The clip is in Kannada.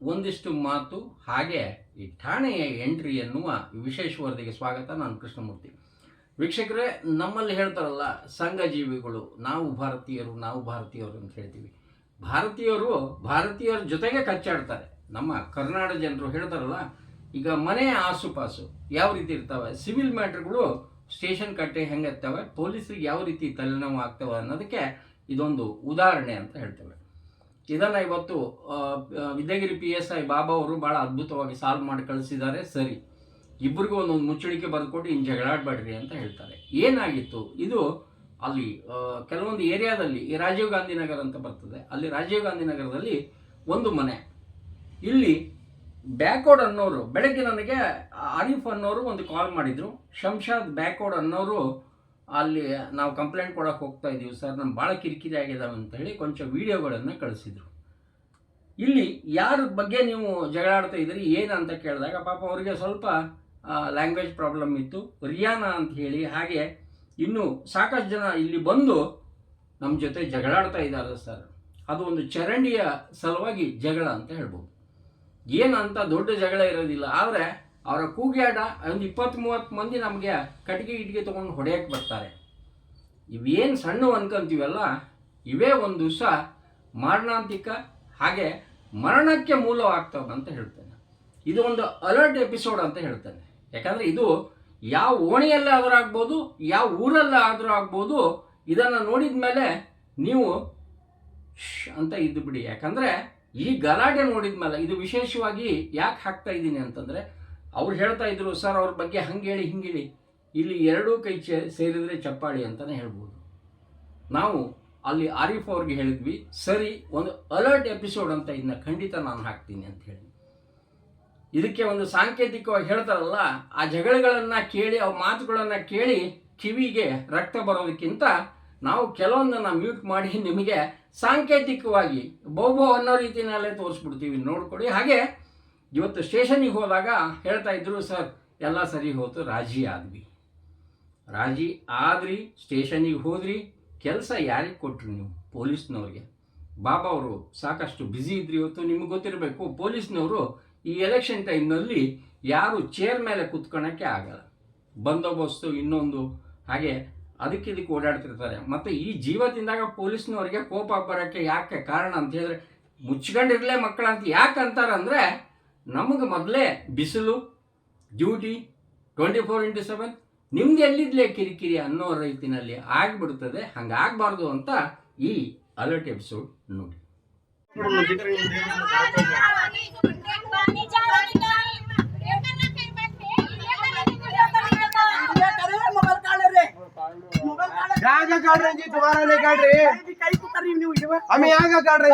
ಒಂದಿಷ್ಟು ಮಾತು ಹಾಗೆ ಈ ಠಾಣೆಯ ಎಂಟ್ರಿ ಎನ್ನುವ ವಿಶೇಷ ವರದಿಗೆ ಸ್ವಾಗತ. ನಾನು ಕೃಷ್ಣಮೂರ್ತಿ. ವೀಕ್ಷಕರೇ, ನಮ್ಮಲ್ಲಿ ಹೇಳ್ತಾರಲ್ಲ ಸಂಘಜೀವಿಗಳು, ನಾವು ಭಾರತೀಯರು ಅಂತ ಹೇಳ್ತೀವಿ. ಭಾರತೀಯರ ಜೊತೆಗೆ ಕಚ್ಚಾಡ್ತಾರೆ. ನಮ್ಮ ಕರ್ನಾಟಕ ಜನರು ಹೇಳ್ತಾರಲ್ಲ, ಈಗ ಮನೆಯ ಆಸುಪಾಸು ಯಾವ ರೀತಿ ಇರ್ತವೆ, ಸಿವಿಲ್ ಮ್ಯಾಟ್ರ್ಗಳು ಸ್ಟೇಷನ್ ಕಟ್ಟೆ ಹೆಂಗೆ ಇರ್ತವೆ, ಪೊಲೀಸರಿಗೆ ಯಾವ ರೀತಿ ತಲೆನೋವು ಆಗ್ತವೆ ಅನ್ನೋದಕ್ಕೆ ಇದೊಂದು ಉದಾಹರಣೆ ಅಂತ ಹೇಳ್ತೇವೆ. ಇದನ್ನು ಇವತ್ತು ವಿದ್ಯಾಗಿರಿ PSI ಬಾಬಾ ಅವರು ಭಾಳ ಅದ್ಭುತವಾಗಿ ಸಾಲ್ವ್ ಮಾಡಿ ಕಳಿಸಿದ್ದಾರೆ. ಸರಿ, ಇಬ್ಬರಿಗೂ ಒಂದೊಂದು ಮುಚ್ಚಳಿಕೆ ಬರೆದುಕೊಟ್ಟು ಇನ್ನು ಜಗಳಾಡಬೇಡ್ರಿ ಅಂತ ಹೇಳ್ತಾರೆ. ಏನಾಗಿತ್ತು ಇದು, ಅಲ್ಲಿ ಕೆಲವೊಂದು ಏರಿಯಾದಲ್ಲಿ ಈ ರಾಜೀವ್ ಗಾಂಧಿ ನಗರ ಅಂತ ಬರ್ತದೆ, ಅಲ್ಲಿ ರಾಜೀವ್ ಗಾಂಧಿ ನಗರದಲ್ಲಿ ಒಂದು ಮನೆ, ಇಲ್ಲಿ ಬ್ಯಾಕ್ವರ್ಡ್ ಅನ್ನೋರು ಬೆಳಗ್ಗೆ ನನಗೆ ಆರಿಫ್ ಅನ್ನೋರು ಒಂದು ಕಾಲ್ ಮಾಡಿದರು. ಶಂಶಾದ್ ಬ್ಯಾಕ್ವರ್ಡ್ ಅನ್ನೋರು ಅಲ್ಲಿ ನಾವು ಕಂಪ್ಲೇಂಟ್ ಕೊಡೋಕೆ ಹೋಗ್ತಾ ಇದ್ದೀವಿ ಸರ್, ನಮ್ಮ ಭಾಳ ಕಿರಿಕಿರಿ ಆಗಿದ್ದಾವೆ ಅಂತ ಹೇಳಿ ಕೊಂಚ ವೀಡಿಯೋಗಳನ್ನು ಕಳಿಸಿದರು. ಇಲ್ಲಿ ಯಾರ ಬಗ್ಗೆ ನೀವು ಜಗಳಾಡ್ತಾ ಇದ್ದೀರಿ ಏನು ಅಂತ ಕೇಳಿದಾಗ ಪಾಪ ಅವರಿಗೆ ಸ್ವಲ್ಪ ಲ್ಯಾಂಗ್ವೇಜ್ ಪ್ರಾಬ್ಲಮ್ ಇತ್ತು. ರಿಯಾನಾ ಅಂತ ಹೇಳಿ, ಹಾಗೆ ಇನ್ನೂ ಸಾಕಷ್ಟು ಜನ ಇಲ್ಲಿ ಬಂದು ನಮ್ಮ ಜೊತೆ ಜಗಳಾಡ್ತಾ ಇದ್ದಾರೆ ಸರ್. ಅದು ಒಂದು ಚರಂಡಿಯ ಸಲುವಾಗಿ ಜಗಳ ಅಂತ ಹೇಳ್ಬೋದು. ಏನಂತ ದೊಡ್ಡ ಜಗಳ ಇರೋದಿಲ್ಲ, ಆದರೆ ಅವರ ಕೂಗ್ಯಾಡ ಒಂದು 20-30 ಮಂದಿ ನಮಗೆ ಕಟ್ಟಿಗೆ ತೊಗೊಂಡು ಹೊಡೆಯಕ್ಕೆ ಬರ್ತಾರೆ. ಇವೇನು ಸಣ್ಣ ಅನ್ಕೊಂತೀವಲ್ಲ, ಇವೇ ಒಂದು ದಿವಸ ಮಾರಣಾಂತಿಕ, ಹಾಗೆ ಮರಣಕ್ಕೆ ಮೂಲವಾಗ್ತವೆ ಅಂತ ಹೇಳ್ತೇನೆ. ಇದು ಒಂದು ಅಲರ್ಟ್ ಎಪಿಸೋಡ್ ಅಂತ ಹೇಳ್ತೇನೆ. ಯಾಕಂದರೆ ಇದು ಯಾವ ಓಣಿಯಲ್ಲೇ ಆದರೂ ಆಗ್ಬೋದು, ಯಾವ ಊರಲ್ಲೇ ಆದರೂ ಆಗ್ಬೋದು. ಇದನ್ನು ನೋಡಿದ ಮೇಲೆ ನೀವು ಅಂತ ಇದ್ದು ಬಿಡಿ. ಯಾಕಂದರೆ ಈ ಗಲಾಟೆ ನೋಡಿದ ಮೇಲೆ ಇದು ವಿಶೇಷವಾಗಿ ಯಾಕೆ ಹಾಕ್ತಾ ಇದ್ದೀನಿ ಅಂತಂದರೆ, ಅವ್ರು ಹೇಳ್ತಾ ಇದ್ರು ಸರ್ ಅವ್ರ ಬಗ್ಗೆ ಹಂಗೆ ಹೇಳಿ ಹಿಂಗೆ ಹೇಳಿ, ಇಲ್ಲಿ ಎರಡೂ ಕೈ ಸೇರಿದರೆ ಚಪ್ಪಾಳಿ ಅಂತಲೇ ಹೇಳ್ಬೋದು. ನಾವು ಅಲ್ಲಿ ಆರಿಫ್ ಅವ್ರಿಗೆ ಹೇಳಿದ್ವಿ, ಸರಿ ಒಂದು ಅಲರ್ಟ್ ಎಪಿಸೋಡ್ ಅಂತ ಇದನ್ನ ಖಂಡಿತ ನಾನು ಹಾಕ್ತೀನಿ ಅಂತ ಹೇಳಿ. ಇದಕ್ಕೆ ಒಂದು ಸಾಂಕೇತಿಕವಾಗಿ ಹೇಳ್ತಾರಲ್ಲ, ಆ ಜಗಳಗಳನ್ನು ಕೇಳಿ, ಆ ಮಾತುಗಳನ್ನು ಕೇಳಿ ಕಿವಿಗೆ ರಕ್ತ ಬರೋದಕ್ಕಿಂತ ನಾವು ಕೆಲವೊಂದನ್ನು ಮ್ಯೂಟ್ ಮಾಡಿ ನಿಮಗೆ ಸಾಂಕೇತಿಕವಾಗಿ ಬಹು ಅನ್ನೋ ರೀತಿಯಲ್ಲೇ ತೋರಿಸ್ಬಿಡ್ತೀವಿ, ನೋಡ್ಕೊಡಿ. ಹಾಗೆ ಇವತ್ತು ಸ್ಟೇಷನಿಗೆ ಹೋದಾಗ ಹೇಳ್ತಾ ಇದ್ರು ಸರ್ ಎಲ್ಲ ಸರಿ ಹೋಯ್ತು, ರಾಜಿ ಆದ್ರಿ, ಸ್ಟೇಷನಿಗೆ ಹೋದ್ರಿ, ಕೆಲಸ ಯಾರಿಗೆ ಕೊಟ್ರಿ ನೀವು? ಪೊಲೀಸ್ನವ್ರಿಗೆ. ಬಾಬಾ ಅವರು ಸಾಕಷ್ಟು ಬ್ಯುಸಿ ಇದ್ರಿ ಇವತ್ತು. ನಿಮ್ಗೆ ಗೊತ್ತಿರಬೇಕು, ಪೊಲೀಸ್ನವರು ಈ ಎಲೆಕ್ಷನ್ ಟೈಮ್ನಲ್ಲಿ ಯಾರು ಚೇರ್ ಮೇಲೆ ಕೂತ್ಕೊಳ್ಳೋಕ್ಕೆ ಆಗಲ್ಲ, ಬಂದೋಬಸ್ತು ಇನ್ನೊಂದು ಹಾಗೆ ಅದಕ್ಕೆ ಓಡಾಡ್ತಿರ್ತಾರೆ. ಮತ್ತು ಈ ಜೀವ ತಿಂದಾಗ ಪೊಲೀಸ್ನವ್ರಿಗೆ ಕೋಪ ಬರೋಕ್ಕೆ ಯಾಕೆ ಕಾರಣ ಅಂತ ಹೇಳಿದ್ರೆ, ಮುಚ್ಕೊಂಡಿರಲೇ ಮಕ್ಕಳಂತ ಯಾಕೆ ಅಂತಾರಂದರೆ, ನಮಗೆ ಮೊದಲೇ ಬಿಸಿಲು, ಡ್ಯೂಟಿ 24x7, ನಿಮ್ದು ಎಲ್ಲಿದ್ಲೇ ಕಿರಿಕಿರಿ ಅನ್ನೋ ರೀತಿಯಲ್ಲಿ ಆಗಿಬಿಡ್ತದೆ. ಹಂಗಾಗಬಾರ್ದು ಅಂತ ಈ ಅಲರ್ಟ್ ಎಪಿಸೋಡ್ ನೋಡಿ. क्या काट रहे जी, तुम्हारा नहीं काट रहे, हमें यहाँ का काट रहे।